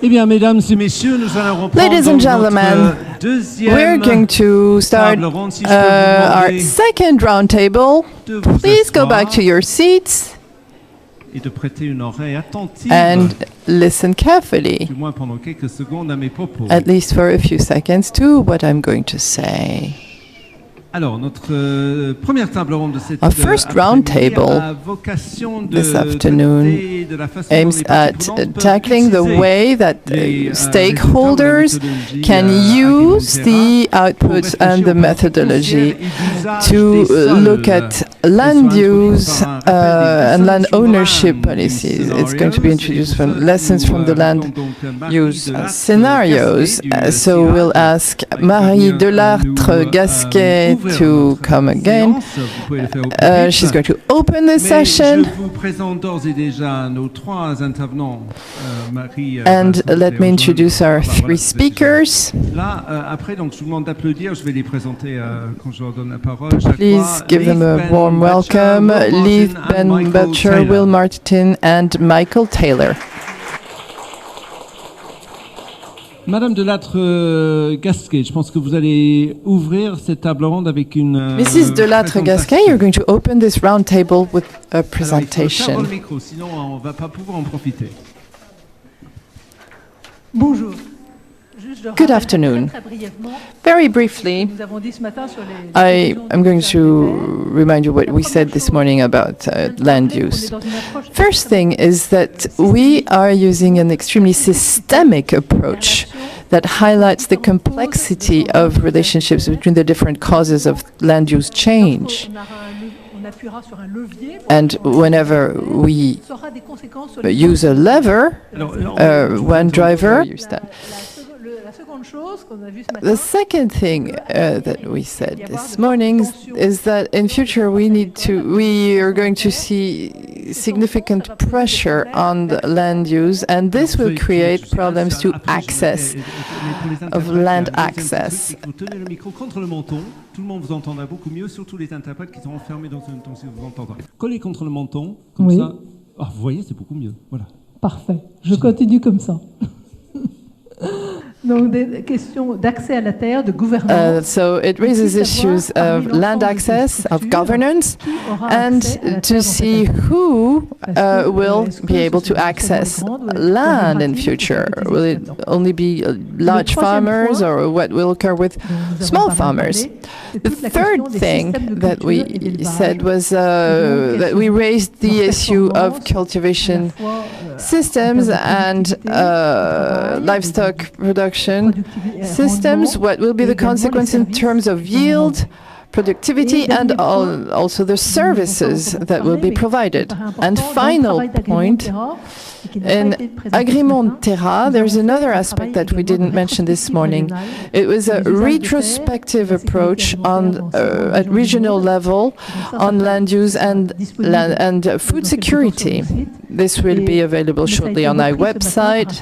Ladies and gentlemen, we're going to start our second roundtable. Please go back to your seats and listen carefully, at least for a few seconds, to what I'm going to say. Our first roundtable this afternoon aims at tackling the way that stakeholders can use the outputs and the methodology to look at land use and land ownership policies. It's going to be introduced from lessons from the land use scenarios. So we'll ask Marie Delattre-Gasquet to come again. She's going to open the session. And let me introduce our three speakers. Please give them a warm welcome. Leith Ben-Belcher, Will Martin, and Michael Taylor. Madame Delattre-Gasquet, je pense que vous allez ouvrir cette table ronde avec une. Mrs. Delattre-Gasquet, you're going to open this round table with a presentation. Alors, il faut faire dans le micro, sinon on va pas pouvoir en profiter. Bonjour. Good afternoon. Very briefly, I am going to remind you what we said this morning about land use. First thing is that we are using an extremely systemic approach that highlights the complexity of relationships between the different causes of land use change. And whenever we use a lever, one driver, use that. The second thing that we said this morning is that in future we are going to see significant pressure on the land use, and this will create problems to access, of land access. Tout le monde vous entendra beaucoup mieux, surtout les interprètes qui sont enfermés dans un temps si vous entendrez. Collez contre le menton, comme ça. Ah, vous voyez, c'est beaucoup mieux. Voilà. Parfait. Je continue comme ça. Donc des questions d'accès à la terre, de gouvernance. So it raises issues of land access, of governance, and to see who will be able to access land in future. Will it only be large farmers, or what will occur with small farmers? The third thing that we said was that we raised the issue of cultivation systems and livestock production systems. What will be the consequence in terms of yield, productivity, and also the services that will be provided? And final point, in Agrimont Terra, there's another aspect that we didn't mention this morning. It was a retrospective approach on at regional level on land use and food security. This will be available shortly on our website,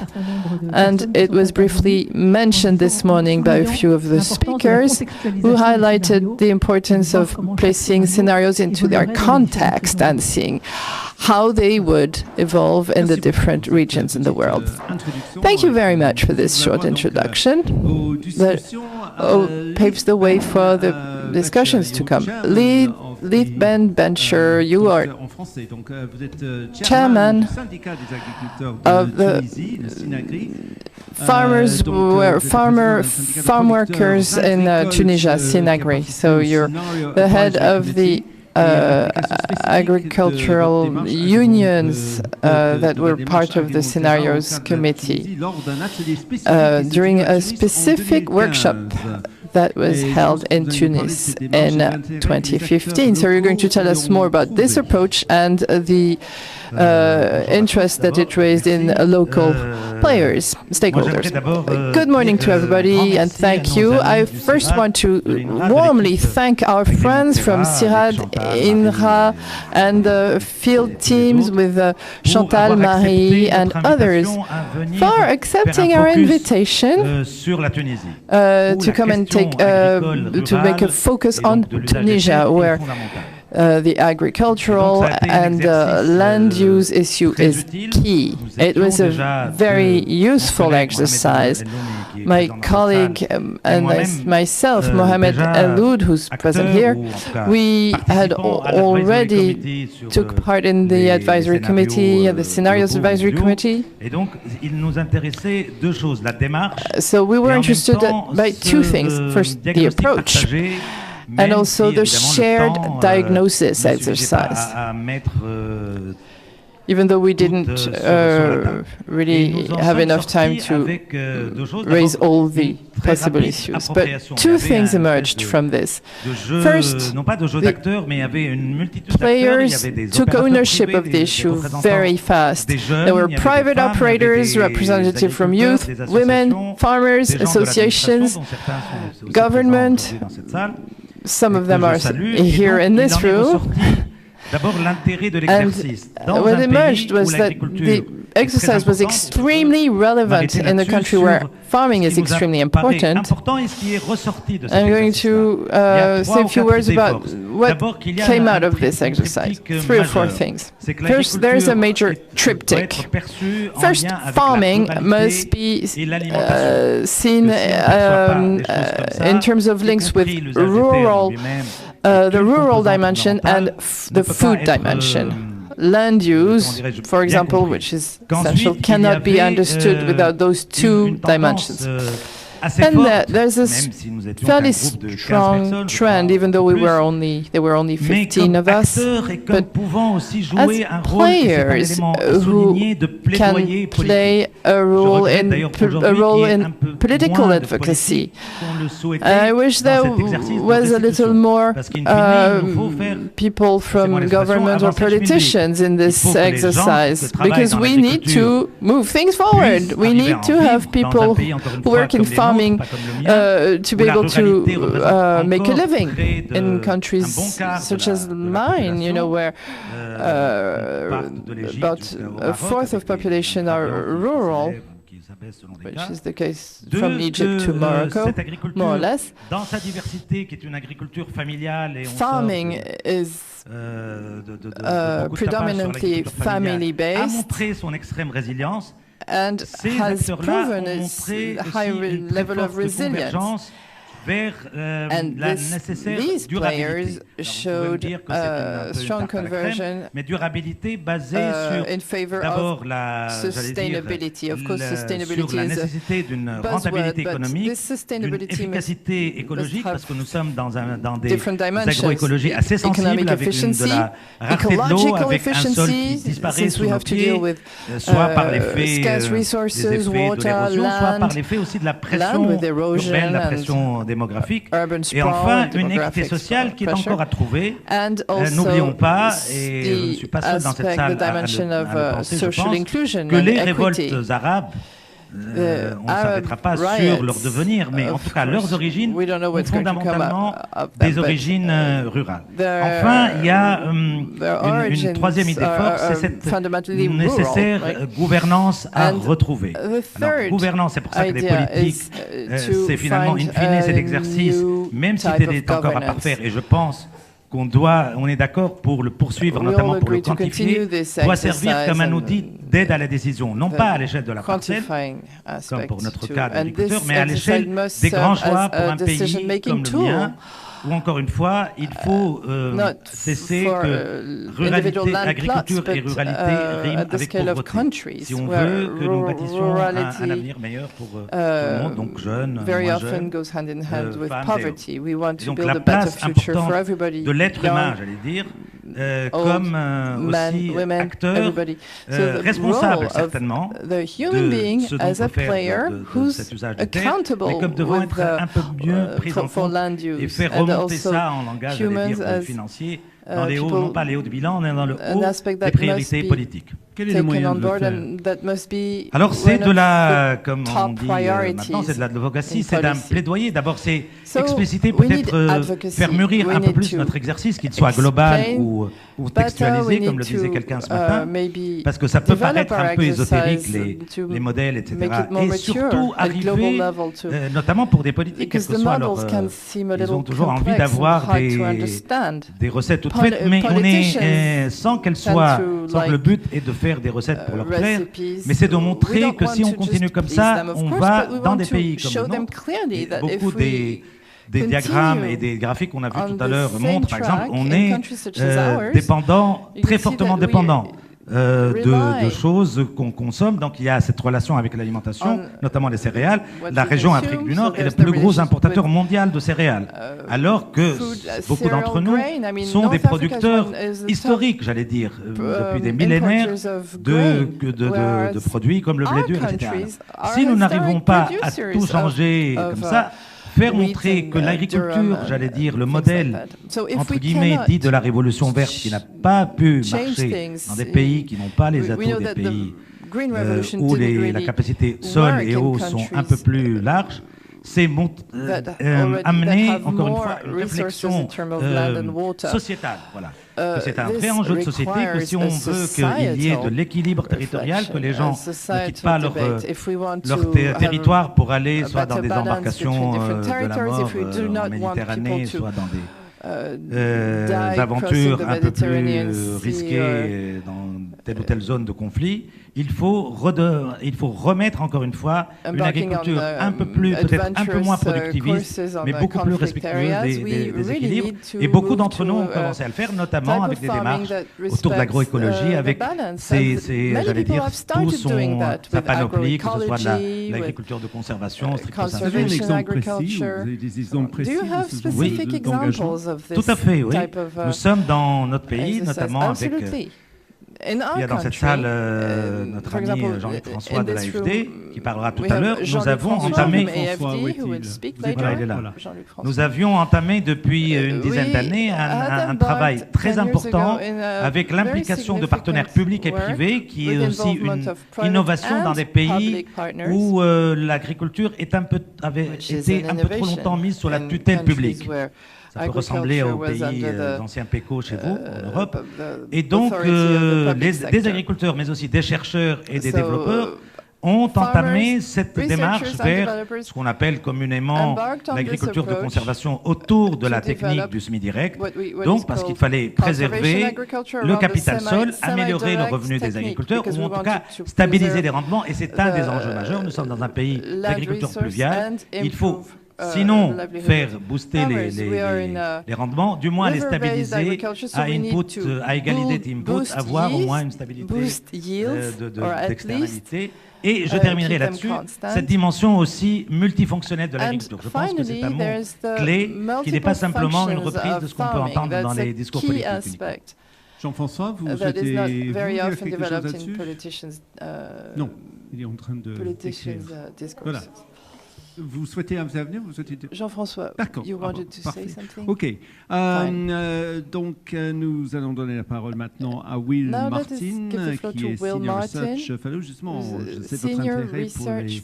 and it was briefly mentioned this morning by a few of the speakers who highlighted the importance of placing scenarios into their context and seeing how they would evolve in the different regions in the world. Thank you very much for this short introduction that paves the way for the discussions to come. Leith Ben-Belcher, you are chairman of the farm workers in Tunisia, Sinagri. So you're the head of the agricultural unions that were part of the Scenarios Committee during a specific workshop that was held in Tunis in 2015. So you're going to tell us more about this approach and the interest that it raised in local players, stakeholders. Good morning to everybody, and thank you. I first want to warmly thank our friends from CIRAD, INRA, and the field teams with Chantal, Marie, and others for accepting our invitation to come and to make a focus on Tunisia, where the agricultural and land use issue is key. It was a very useful exercise. My colleague and myself, Mohamed Eloud, who's present here, we had already took part in the advisory committee, the scenarios advisory committee. So we were interested by two things. First, the approach, and also the shared diagnosis exercise. Even though we didn't really have enough time to raise all the possible issues. But two things emerged from this. First, the players took ownership of the issue very fast. There were private operators, representatives from youth, women, farmers, associations, government. Some of them are here in this room. And what emerged was that the exercise was extremely relevant in a country where farming is extremely important. I'm going to say a few words about what came out of this exercise. 3 or 4 things. First, there's a major triptych. First, farming must be seen in terms of links with the rural dimension and the food dimension. Land use, for example, which is essential, cannot be understood without those two dimensions. And there's this fairly strong trend, even though there were only 15 of us, but as players who can play a role in political advocacy. I wish there was a little more people from government or politicians in this exercise, because we need to move things forward. We need to have people who work in farming to be able to make a living in countries such as mine, where about a fourth of population are rural, which is the case from Egypt to Morocco, more or less. Farming is predominantly family-based and has proven its high level of resilience. And these players showed strong conversion in favor of sustainability. Of course, sustainability is a buzzword, but this sustainability must have different dimensions. Economic efficiency, ecological efficiency, since we have to deal with scarce resources, water, land with erosion and démographique, et enfin une équité sociale qui est encore à trouver. N'oublions pas, et je ne suis pas seul dans cette salle à le penser, je pense, que les révoltes arabes, on ne s'arrêtera pas sur leur devenir, mais en tout cas leurs origines ont fondamentalement des origines rurales. Enfin, il y a une troisième idée forte, c'est cette nécessaire gouvernance à retrouver. Alors, gouvernance, c'est pour ça que les politiques, c'est finalement, in fine, cet exercice, même si il est encore à parfaire, et je pense on est d'accord pour le poursuivre, notamment pour le quantifier, doit servir comme un outil d'aide à la décision, non pas à l'échelle de la parcelle, comme pour notre cas d'agriculteur, mais à l'échelle des grands choix pour un pays comme le mien, où encore une fois, il faut cesser que agriculture et ruralité riment avec pauvreté. Si on veut que nous bâtissions un avenir meilleur pour tout le monde, donc jeunes, moins jeunes, femmes et autres. Donc la place importante de l'être humain, j'allais dire, comme aussi acteur, responsable certainement de ce dont on peut faire de cet usage de terre, mais comme devant être un peu mieux pris en compte et faire remonter ça en langage, j'allais dire, financier, dans les hauts, non pas les hauts de bilan, mais dans le haut des priorités politiques. Quel est le moyen de le faire? Alors c'est de la, comme on dit maintenant, c'est de l'advocacy, c'est d'un plaidoyer. D'abord c'est expliciter, peut-être faire mûrir un peu plus notre exercice, qu'il soit global ou textualisé, comme le disait quelqu'un ce matin, parce que ça peut paraître un peu ésotérique, les modèles, etc. Et surtout arriver, notamment pour des politiques, quel que soit leur... ils ont toujours envie d'avoir des recettes toutes faites, mais on est sans qu'elles soient... sans que le but est de faire des recettes pour leur plaire, mais c'est de montrer que si on continue comme ça, on va dans des pays comme le nôtre. Et beaucoup des diagrammes et des graphiques qu'on a vus tout à l'heure montrent, par exemple, on est dépendant, très fortement dépendant de choses qu'on consomme. Donc il y a cette relation avec l'alimentation, notamment les céréales. La région Afrique du Nord est le plus gros importateur mondial de céréales, alors que beaucoup d'entre nous sont des producteurs historiques, j'allais dire, depuis des millénaires de produits comme le blé dur, etc. Si nous n'arrivons pas à tout changer comme ça, faire montrer que l'agriculture, j'allais dire, le modèle, entre guillemets, dit de la révolution verte, qui n'a pas pu marcher dans des pays qui n'ont pas les atouts des pays où la capacité sol et eau sont un peu plus larges, c'est amener, encore une fois, une réflexion sociétale. Voilà. C'est un vrai enjeu de société que si on veut qu'il y ait de l'équilibre territorial, que les gens ne quittent pas leur territoire pour aller soit dans des embarcations de la mort en Méditerranée, soit dans des aventures un peu plus risquées dans telle ou telle zone de conflit. Il faut remettre encore une fois une agriculture un peu plus, peut-être un peu moins productiviste, mais beaucoup plus respectueuse des équilibres. Et beaucoup d'entre nous ont commencé à le faire, notamment avec des démarches autour de l'agroécologie, avec j'allais dire, sa panoplie, que ce soit de l'agriculture de conservation, stricto sensu. Vous avez un exemple précis, vous avez des exemples précis de ce d'engagement? Tout à fait, oui. Nous sommes dans notre pays, notamment avec... Il y a dans cette salle notre ami Jean-Luc François de l'AFD qui parlera tout à l'heure. Nous avons entamé, nous avions entamé depuis une dizaine d'années un travail très important avec l'implication de partenaires publics et privés, qui est aussi une innovation dans des pays où l'agriculture avait été un peu trop longtemps mise sous la tutelle publique. Ça peut ressembler aux pays anciens PECO chez vous, en Europe. Et donc, des agriculteurs, mais aussi des chercheurs et des développeurs ont entamé cette démarche vers ce qu'on appelle communément l'agriculture de conservation autour de la technique du semi-direct. Donc, parce qu'il fallait préserver le capital sol, améliorer le revenu des agriculteurs, ou en tout cas stabiliser les rendements. Et c'est un des enjeux majeurs. Nous sommes dans un pays d'agriculture pluviale. Il faut... sinon, faire booster les rendements, du moins les stabiliser à égalité d'input, avoir au moins une stabilité d'externalité. Et je terminerai là-dessus, cette dimension aussi multifonctionnelle de l'agriculture. Je pense que c'est un mot clé qui n'est pas simplement une reprise de ce qu'on peut entendre dans les discours politiques. Jean-François, vous souhaitez dire quelque chose là-dessus? Non, il est en train de... Voilà. Vous souhaitez intervenir? Jean-François, d'accord. You wanted to say something? OK. Donc, nous allons donner la parole maintenant à Will Martin, qui est Senior Research Fellow. Justement, je sais votre intérêt pour les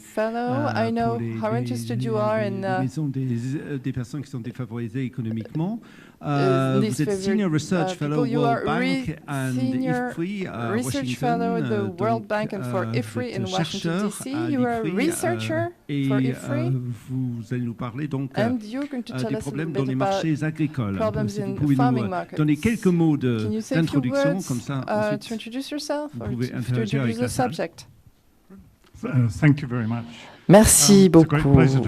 maisons des personnes qui sont défavorisées économiquement. Vous êtes Senior Research Fellow World Bank and IFPRI à Washington. The World Bank and for IFPRI in Washington DC. You are a researcher for IFPRI. Vous allez nous parler donc des problèmes dans les marchés agricoles. Si vous pouvez nous donner quelques mots d'introduction, comme ça, ensuite, vous pouvez interagir avec la salle. Thank you very much. Merci beaucoup.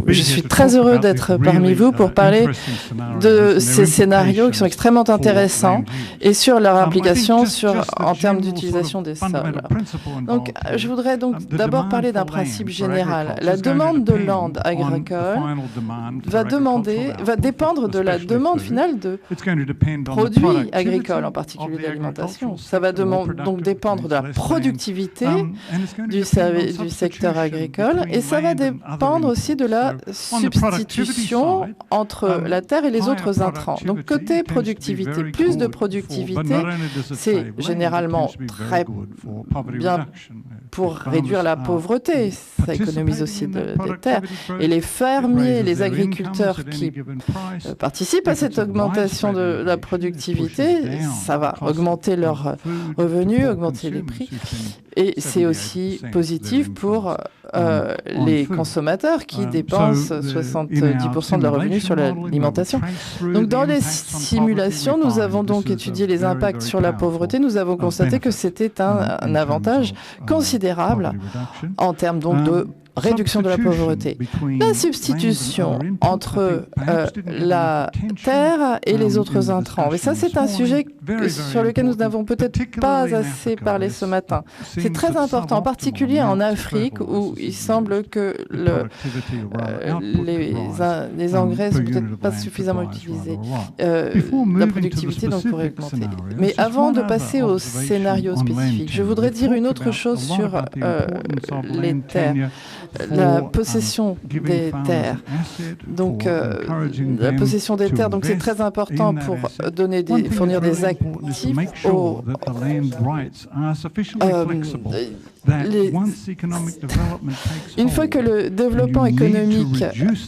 Je suis très heureux d'être parmi vous pour parler de ces scénarios qui sont extrêmement intéressants et sur leur implication en termes d'utilisation des sols. Donc, je voudrais donc d'abord parler d'un principe général. La demande de land agricole va dépendre de la demande finale de produits agricoles, en particulier d'alimentation. Ça va donc dépendre de la productivité du secteur agricole et ça va va dépendre aussi de la substitution entre la terre et les autres intrants. Donc côté productivité, plus de productivité, c'est généralement très bien pour réduire la pauvreté, ça économise aussi des terres. Et les fermiers, les agriculteurs qui participent à cette augmentation de la productivité, ça va augmenter leurs revenus, augmenter les prix. Et c'est aussi positif pour les consommateurs qui dépensent 70% de leurs revenus sur l'alimentation. Donc dans les simulations, nous avons donc étudié les impacts sur la pauvreté. Nous avons constaté que c'était un avantage considérable en termes donc de réduction de la pauvreté. La substitution entre la terre et les autres intrants. Et ça, c'est un sujet sur lequel nous n'avons peut-être pas assez parlé ce matin. C'est très important, en particulier en Afrique, où il semble que les engrais ne sont peut-être pas suffisamment utilisés. La productivité donc pourrait augmenter. Mais avant de passer au scénario spécifique, je voudrais dire une autre chose sur les terres. La possession des terres. Donc, la possession des terres, donc c'est très important pour fournir des actifs aux une fois que le développement économique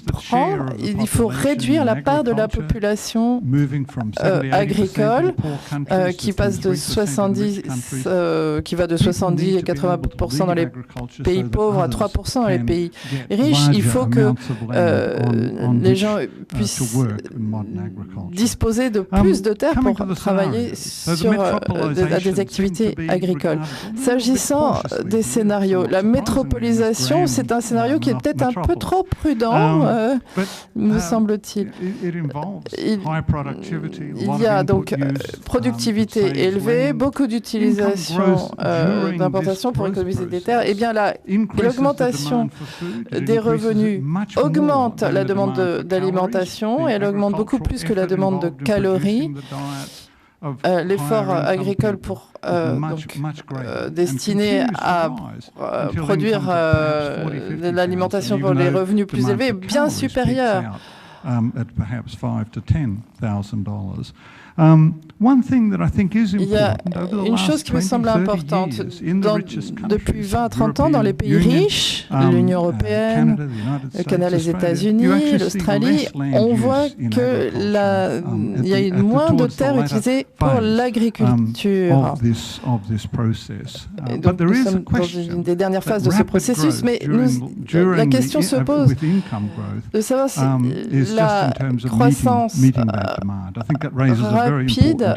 prend, il faut réduire la part de la population agricole qui passe de 70, qui va de 70 et 80% dans les pays pauvres à 3% dans les pays riches. Il faut que les gens puissent disposer de plus de terres pour travailler sur des activités agricoles. S'agissant des scénarios. La métropolisation, c'est un scénario qui est peut-être un peu trop prudent, me semble-t-il. Il y a donc productivité élevée, beaucoup d'utilisation d'importation pour économiser des terres. Eh bien, l'augmentation des revenus augmente la demande d'alimentation et elle augmente beaucoup plus que la demande de calories. L'effort agricole destiné à produire de l'alimentation pour les revenus plus élevés est bien supérieur. Il y a une chose qui me semble importante. Depuis 20 à 30 ans, dans les pays riches, l'Union européenne, le Canada, les États-Unis, l'Australie, on voit qu'il y a moins de terres utilisées pour l'agriculture. Donc, nous sommes dans une des dernières phases de ce processus, mais la question se pose de savoir si la croissance rapide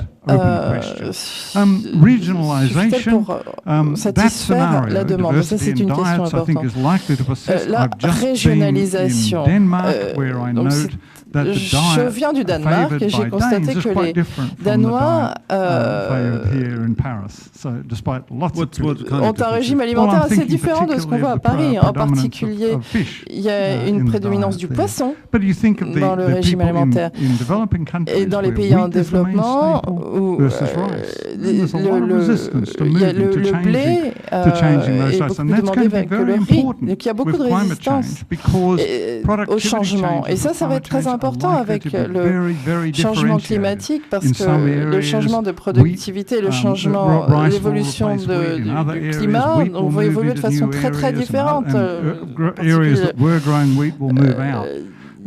suffit-elle pour satisfaire la demande? Ça, c'est une question importante. La régionalisation. Je viens du Danemark et j'ai constaté que les Danois ont un régime alimentaire assez différent de ce qu'on voit à Paris. En particulier, il y a une prédominance du poisson dans le régime alimentaire. Et dans les pays en développement, où le blé est beaucoup plus demandé que le riz. Donc il y a beaucoup de résistance au changement. Et ça va être très important avec le changement climatique parce que le changement de productivité, l'évolution du climat, on va évoluer de façon très très différente. Il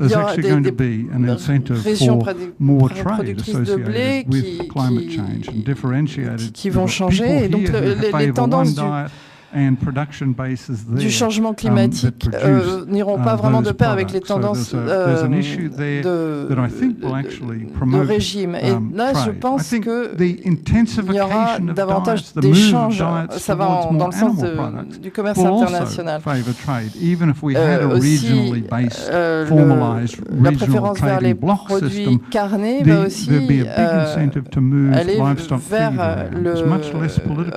y aura des régions productrices de blé qui vont changer. Et donc les tendances du changement climatique n'iront pas vraiment de pair avec les tendances de régime. Et là, je pense qu'il y aura davantage d'échanges. Ça va dans le sens du commerce international. Aussi, la préférence vers les produits carnés va aussi aller vers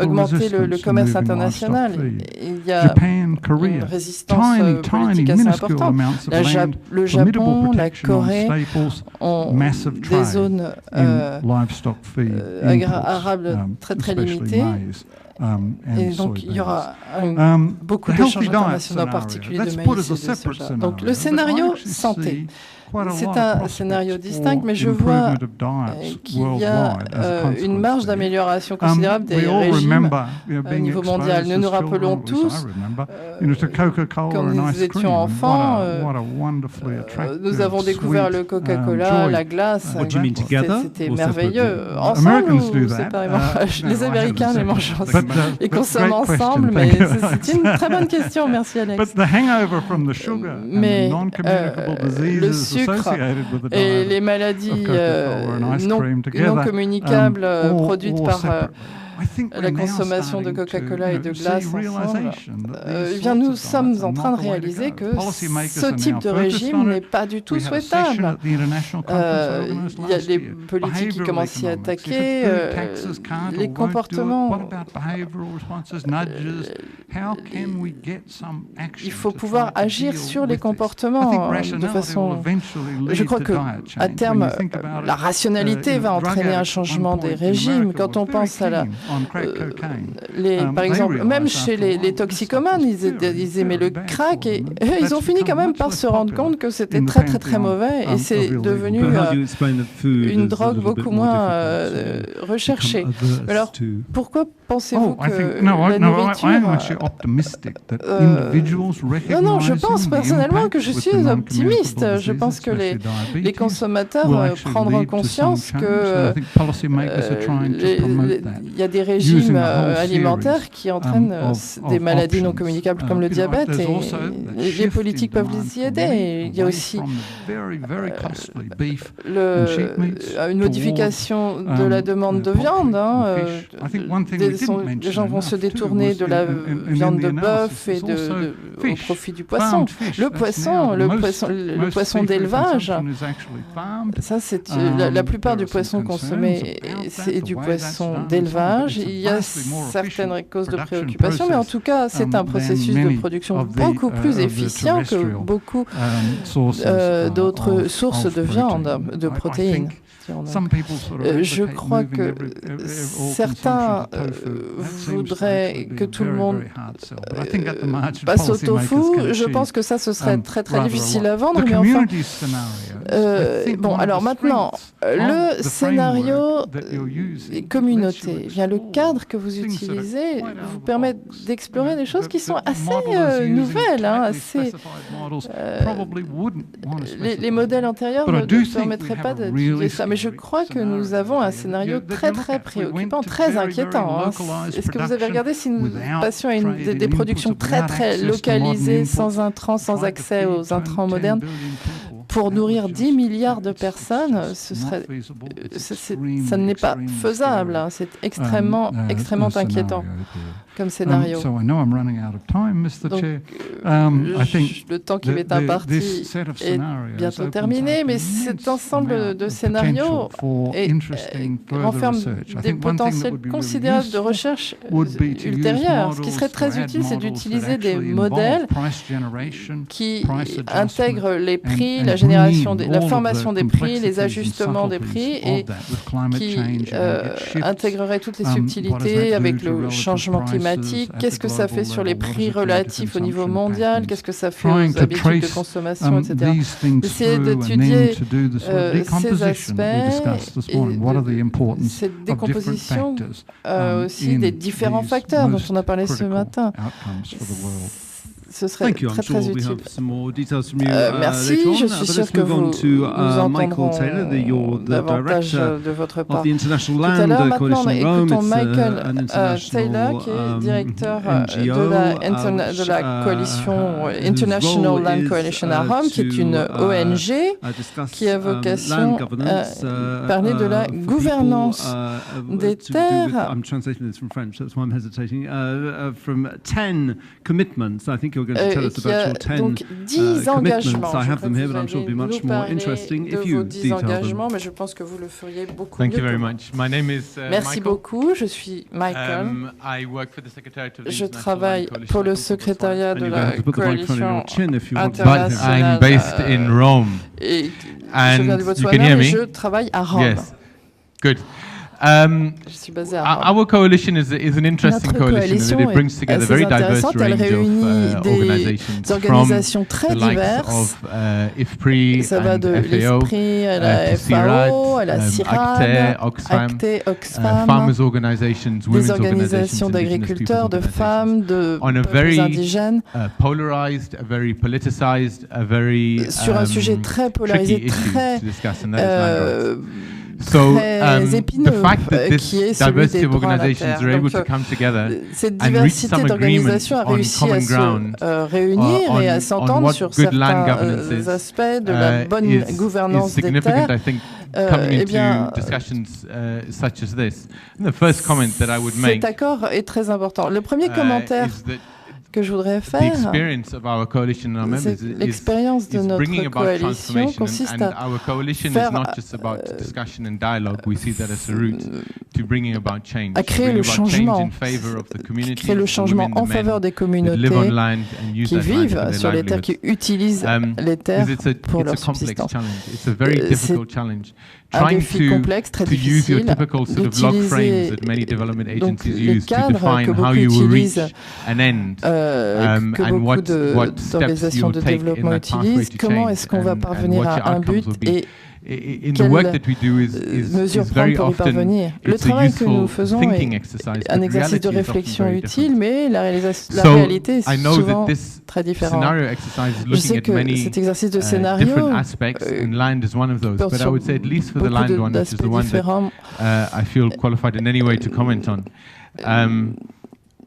augmenter le commerce international. Il y a une résistance politique assez importante. Le Japon, la Corée ont des zones arables très très limitées. Et donc, il y aura beaucoup d'échanges internationaux, en particulier de maïs et de soja. Donc, le scénario santé. C'est un scénario distinct, mais je vois qu'il y a une marge d'amélioration considérable des régimes au niveau mondial. Nous nous rappelons tous, quand nous étions enfants, nous avons découvert le Coca-Cola, la glace. C'était merveilleux. Ensemble ou séparément? Les Américains les mangent ensemble et consomment ensemble, mais c'est une très bonne question. Merci, Alex. Mais le sucre et les maladies non communicables produites par la consommation de Coca-Cola et de glace ensemble, eh bien, nous sommes en train de réaliser que ce type de régime n'est pas du tout souhaitable. Il y a des politiques qui commencent à s'y attaquer, les comportements. Il faut pouvoir agir sur les comportements de façon... Je crois qu'à terme, la rationalité va entraîner un changement des régimes. Quand on pense à la... par exemple, même chez les toxicomanes, ils aimaient le crack et ils ont fini quand même par se rendre compte que c'était très très très mauvais et c'est devenu une drogue beaucoup moins recherchée. Alors, pourquoi pensez-vous que la nourriture... Non, je pense personnellement que je suis optimiste. Je pense que les consommateurs prendront conscience que il y a des régimes alimentaires qui entraînent des maladies non communicables comme le diabète et les politiques peuvent les y aider. Il y a aussi une modification de la demande de viande. Les gens vont se détourner de la viande de bœuf et au profit du poisson. Le poisson d'élevage, ça c'est la plupart du poisson consommé, c'est du poisson d'élevage. Il y a certaines causes de préoccupation, mais en tout cas, c'est un processus de production beaucoup plus efficient que beaucoup d'autres sources de viande, de protéines. Je crois que certains voudraient que tout le monde passe au tofu. Je pense que ça, ce serait très très difficile à vendre, mais enfin... bon, alors maintenant, le scénario communauté, bien le cadre que vous utilisez vous permet d'explorer des choses qui sont assez nouvelles, assez... les modèles antérieurs ne permettraient pas d'étudier ça. Mais je crois que nous avons un scénario très très préoccupant, très inquiétant. Est-ce que vous avez regardé si nous passions à des productions très très localisées, sans intrants, sans accès aux intrants modernes, pour nourrir 10 milliards de personnes, ça n'est pas faisable. C'est extrêmement inquiétant comme scénario. Donc, le temps qui m'est imparti est bientôt terminé, mais cet ensemble de scénarios renferme des potentiels considérables de recherche ultérieure. Ce qui serait très utile, c'est d'utiliser des modèles qui intègrent les prix, la formation des prix, les ajustements des prix et qui intégreraient toutes les subtilités avec le changement climatique. Qu'est-ce que ça fait sur les prix relatifs au niveau mondial? Qu'est-ce que ça fait aux habitudes de consommation, etc. Essayer d'étudier ces aspects et cette décomposition aussi des différents facteurs dont on a parlé ce matin. Ce serait très très utile. Merci, je suis sûr que nous entendrons davantage de votre part tout à l'heure. Maintenant, écoutons Michael Taylor, qui est directeur de la coalition International Land Coalition at Home, qui est une ONG qui a vocation à parler de la gouvernance des terres. I'm translating this from French, that's why I'm hesitating. From 10 commitments, I think you're going to tell us about your 10 commitments. I have them here, but I'm sure it'll be much more interesting if you detail them. Mais je pense que vous le feriez beaucoup Thank mieux. you very much. My name is Merci Michael. beaucoup, je suis Michael. I work for the Secretariat of the Je International travaille Land pour le Coalition. secrétariat de And you're going to la have to put the microphone in your chin if you want to. But I'm based in Rome. Et je And viens du you can Botswana, hear mais me? je travaille à Rome. Yes. Good. Je suis basé à Rome. Our coalition is an interesting coalition that it brings together very diverse range of organisations très diverses. IFPRI Ça va de l'IFPRI à la FAO, à la CIRAD, ACTE, Oxfam, farmers organizations, des organisations d'agriculteurs, de femmes, de peuples indigènes, polarized, very politicized, very sur un sujet très polarisé, très épineux, the fact that this qui est celui diversity des of droits à la organizations terre. are able Donc, to come together cette and reach some diversité d'organisations a agreement on réussi à common ground se réunir et à s'entendre sur certains aspects de la bonne gouvernance des terres. I think, coming into discussions such as this. And the first comment that I would make cet accord est très important. Le premier commentaire que je voudrais faire, l'expérience de notre coalition consiste à créer le changement, créer le changement en faveur des communautés qui vivent sur les terres, qui utilisent les terres pour leur subsistance. C'est un défi complexe, très difficile, d'utiliser donc les cadres que beaucoup utilisent, que beaucoup d'organisations de développement utilisent. Comment est-ce qu'on va parvenir à un but et quelles mesures prendre pour y parvenir. Le travail que nous faisons est un exercice de réflexion utile, mais la réalité est souvent très différente. Je sais que cet exercice de scénario porte sur beaucoup d'aspects différents.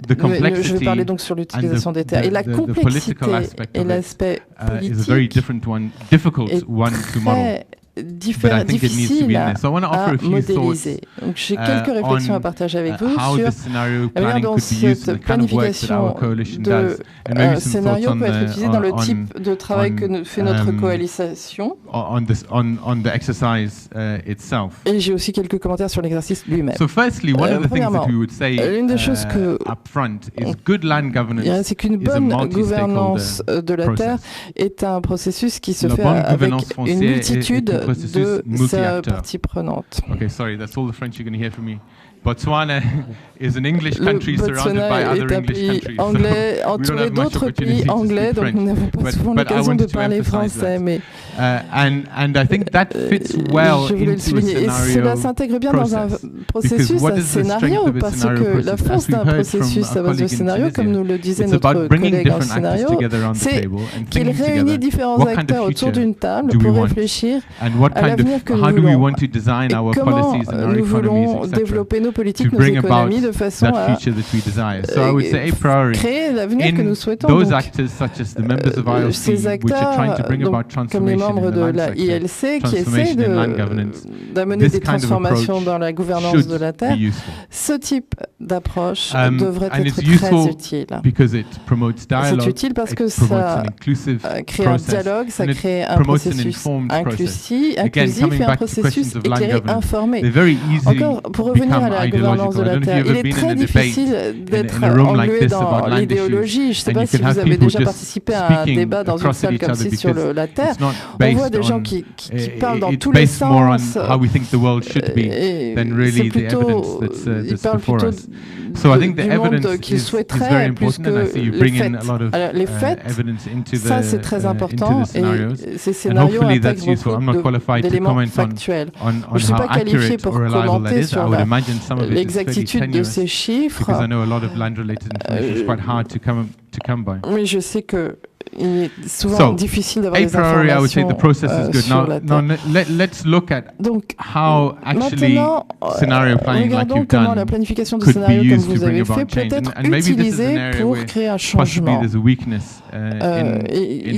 Je vais parler donc sur l'utilisation des terres. Et la complexité et l'aspect politique est très difficile à modéliser. Donc j'ai quelques réflexions à partager avec vous sur la manière dont cette planification de scénario peut être utilisée dans le type de travail que fait notre coalition. Et j'ai aussi quelques commentaires sur l'exercice lui-même. Premièrement, l'une des choses que c'est qu'une bonne gouvernance de la terre est un processus qui se fait avec une multitude de sa partie prenante. Okay, sorry, that's all the French you're going to hear from me. Botswana is an English country surrounded by other English countries. Anglais, entouré d'autres pays anglais, donc nous n'avons pas souvent l'occasion de parler français, mais and I think that fits well into a scenario. Et cela s'intègre bien dans un processus, un scénario, parce que la force d'un processus à base de scénario, comme nous le disait notre collègue en scénario, c'est qu'il réunit différents acteurs autour d'une table pour réfléchir à l'avenir que nous voulons et comment nous voulons développer nos politiques, nos économies de façon à créer l'avenir que nous souhaitons. Donc, ces acteurs, comme les membres de la ILC, qui essaient d'amener des transformations dans la gouvernance de la terre, ce type d'approche devrait être très utile. C'est utile parce que ça crée un dialogue, ça crée un processus inclusif et un processus éclairé, informé. Encore, pour revenir à la gouvernance de la terre, il est très difficile d'être englué dans l'idéologie. Je ne sais pas si vous avez déjà participé à un débat dans une salle comme ci sur la terre. On voit des gens qui parlent dans tous les sens. C'est plutôt, ils parlent plutôt du monde qu'ils souhaiteraient plus que les faits. Alors, les faits, ça c'est très important et ces scénarios intègrent beaucoup d'éléments factuels. Je ne suis pas qualifié pour commenter sur l'exactitude de ces chiffres, mais je sais que il est souvent difficile d'avoir des informations sur la terre. Donc, maintenant, regardons comment la planification de scénario, comme vous avez fait, peut être utilisée pour créer un changement. Il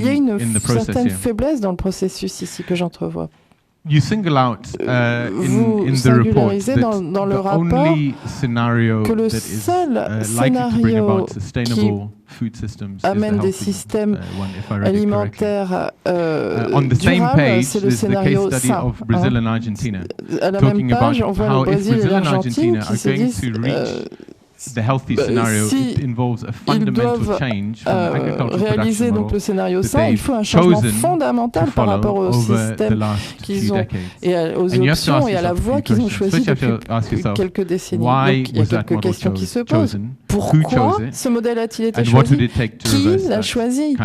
y a une certaine faiblesse dans le processus ici que j'entrevois. Vous singularisez dans le rapport que le seul scénario qui amène des systèmes alimentaires durables, c'est le scénario sain. À la même page, on voit le Brésil et l'Argentine qui se disent the healthy scenario, it involves a fundamental change from agricultural réaliser donc le scénario sain, il faut un changement fondamental par rapport au système qu'ils ont et aux options et à la voie qu'ils ont choisie depuis quelques décennies. Donc, il y a quelques questions qui se posent. Pourquoi ce modèle a-t-il été choisi? Qui l'a choisi?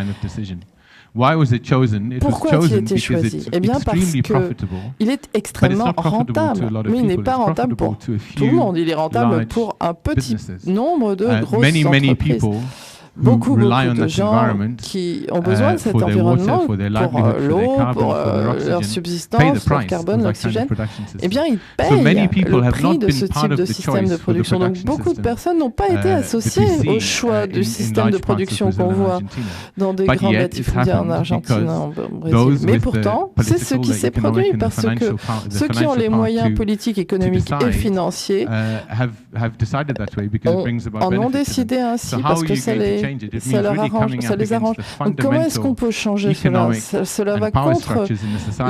Why was it chosen? Pourquoi a-t-il été choisi? Eh bien parce qu'il est extrêmement rentable, mais il n'est pas rentable pour tout le monde. Il est rentable pour un petit nombre de grosses entreprises. Beaucoup de gens qui ont besoin de cet environnement pour l'eau, pour leur subsistance, leur carbone, l'oxygène, eh bien, ils payent le prix de ce type de système de production. Donc, beaucoup de personnes n'ont pas été associées au choix du système de production qu'on voit dans des grands latifundiens en Argentine, en Brésil. Mais pourtant, c'est ce qui s'est produit parce que ceux qui ont les moyens politiques, économiques et financiers en ont décidé ainsi parce que ça les arrange. Donc comment est-ce qu'on peut changer cela? Cela va contre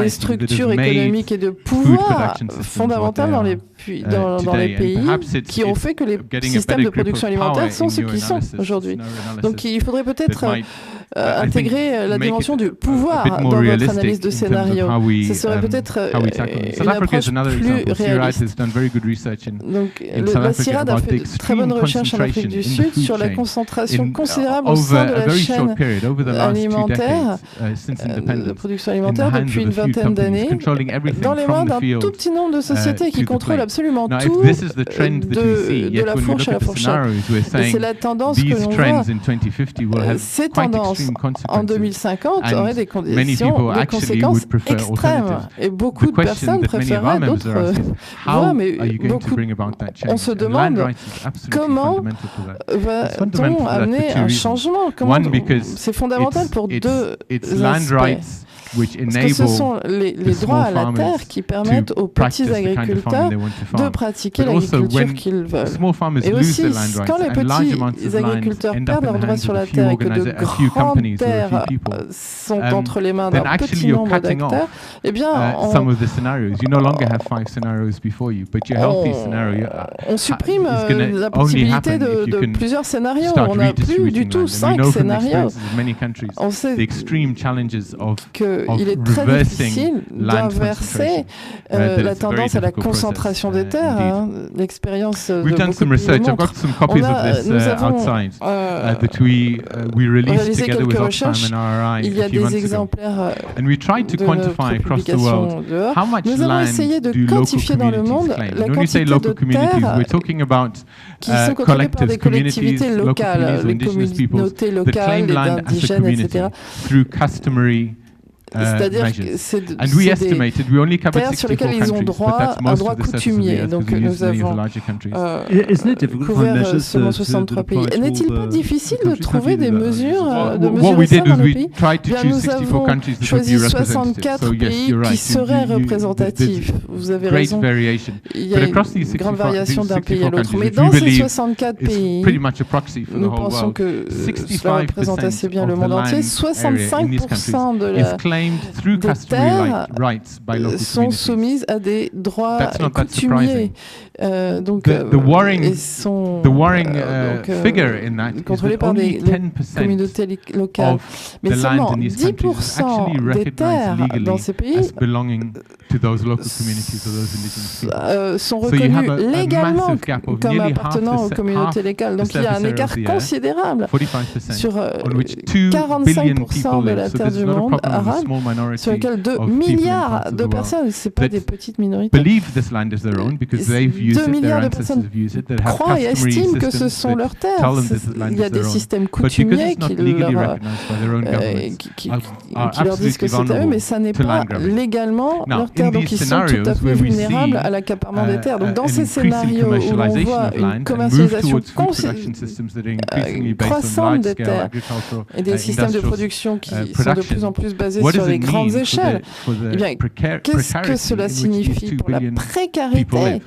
les structures économiques et de pouvoir fondamentales dans les pays qui ont fait que les systèmes de production alimentaire sont ce qu'ils sont aujourd'hui. Donc il faudrait peut-être intégrer la dimension du pouvoir dans votre analyse de scénario. Ce serait peut-être une approche plus réaliste. Donc la CIRAD a fait de très bonnes recherches en Afrique du Sud sur la concentration considérable au sein de la chaîne alimentaire, de production alimentaire depuis une vingtaine d'années, dans les mains d'un tout petit nombre de sociétés qui contrôlent absolument tout de la fourche à la fourchette. Et c'est la tendance que l'on voit. Ces tendances en 2050 auraient des conséquences extrêmes. Et beaucoup de personnes préféreraient d'autres voies, mais on se demande comment va-t-on amener un changement? C'est fondamental pour deux aspects. Parce que ce sont les droits à la terre qui permettent aux petits agriculteurs de pratiquer l'agriculture qu'ils veulent. Et aussi, quand les petits agriculteurs perdent leurs droits sur la terre et que de grandes terres sont entre les mains d'un petit nombre d'acteurs, eh bien, on supprime la possibilité de plusieurs scénarios. On n'a plus du tout 5 scénarios. On sait qu'il est très difficile d'inverser la tendance à la concentration des terres. L'expérience de beaucoup de pays nous avons réalisé quelques recherches. Il y a des exemplaires de notre publication dehors. Nous avons essayé de quantifier dans le monde la quantité de terres qui sont contrôlées par des collectivités locales, les communautés locales, les indigènes, etc. C'est-à-dire que c'est des terres sur lesquelles ils ont un droit coutumier. Donc nous avons couvert seulement 63 pays. N'est-il pas difficile de trouver des mesures de mesurer ça dans les pays? Bien, nous avons choisi 64 pays qui seraient représentatifs. Vous avez raison. Il y a une grande variation d'un pays à l'autre. Mais dans ces 64 pays, nous pensons que cela représente assez bien le monde entier. 65% des terres sont soumises à des droits coutumiers. Donc, sont contrôlés par des communautés locales. Mais seulement 10% des terres dans ces pays sont reconnues légalement comme appartenant aux communautés locales. Donc il y a un écart considérable sur 45% de la terre du monde arabe, sur lequel 2 milliards de personnes, ce n'est pas des petites minorités, 2 milliards de personnes croient et estiment que ce sont leurs terres. Il y a des systèmes coutumiers qui leur disent que c'est à eux, mais ça n'est pas légalement leurs terres. Donc ils sont tout à fait vulnérables à l'accaparement des terres. Donc dans ces scénarios où l'on voit une commercialisation croissante des terres et des systèmes de production qui sont de plus en plus basés sur sur les grandes échelles. Eh bien, qu'est-ce que cela signifie pour la précarité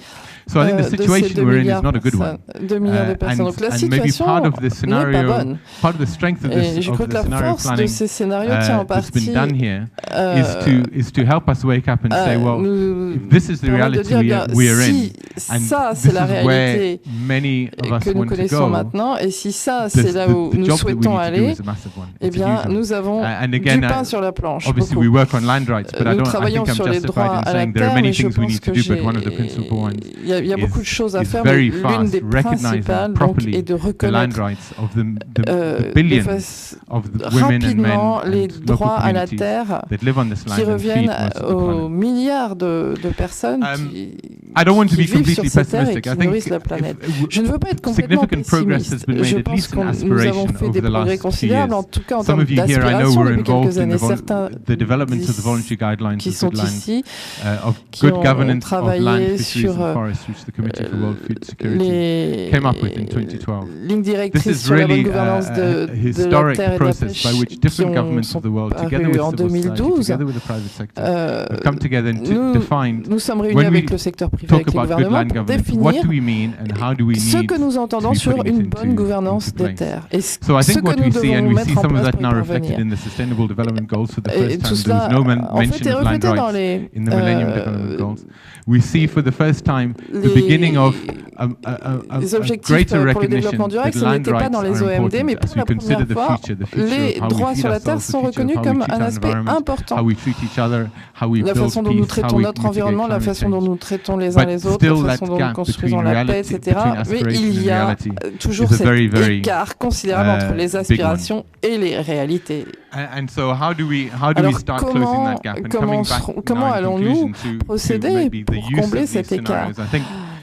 So I think the situation we're in is not a good one. 2 milliards de personnes. Donc la situation n'est pas bonne. Part of the strength of this, Et je crois que la force de ces scénarios tient en partie is to help us wake up and say, well, if this is the reality we are in, and ça this c'est la is where réalité many of us que nous want to connaissons go, maintenant, et si ça c'est là où nous souhaitons aller, eh bien nous avons du pain sur la planche. Obviously, we work on land rights, but nous travaillons sur les droits à la terre, mais je pense que il y a beaucoup de choses à faire, mais l'une des principales est de reconnaître rapidement les droits à la terre qui reviennent aux milliards de personnes qui vivent sur cette terre et qui nourrissent la planète. Je ne veux pas être complètement pessimiste. Je pense que nous avons fait des progrès considérables, en tout cas en termes d'aspiration depuis quelques années. Certains qui sont ici, qui ont travaillé sur les lignes directrices sur la bonne gouvernance de la terre et de la pêche qui sont parues en 2012. Nous sommes réunis avec le secteur privé, avec les gouvernements, pour définir ce que nous entendons sur une bonne gouvernance des terres et ce que nous devons mettre en place pour y parvenir. Et tout cela, en fait, est reflété dans les objectifs pour le développement durable. Ce n'était pas dans les OMD, mais pour la première fois, les droits sur la terre sont reconnus comme un aspect important. La façon dont nous traitons notre environnement, la façon dont nous traitons les uns les autres, la façon dont nous construisons la paix, etc. Mais il y a toujours cet écart considérable entre les aspirations et les réalités. Alors comment allons-nous procéder pour combler cet écart?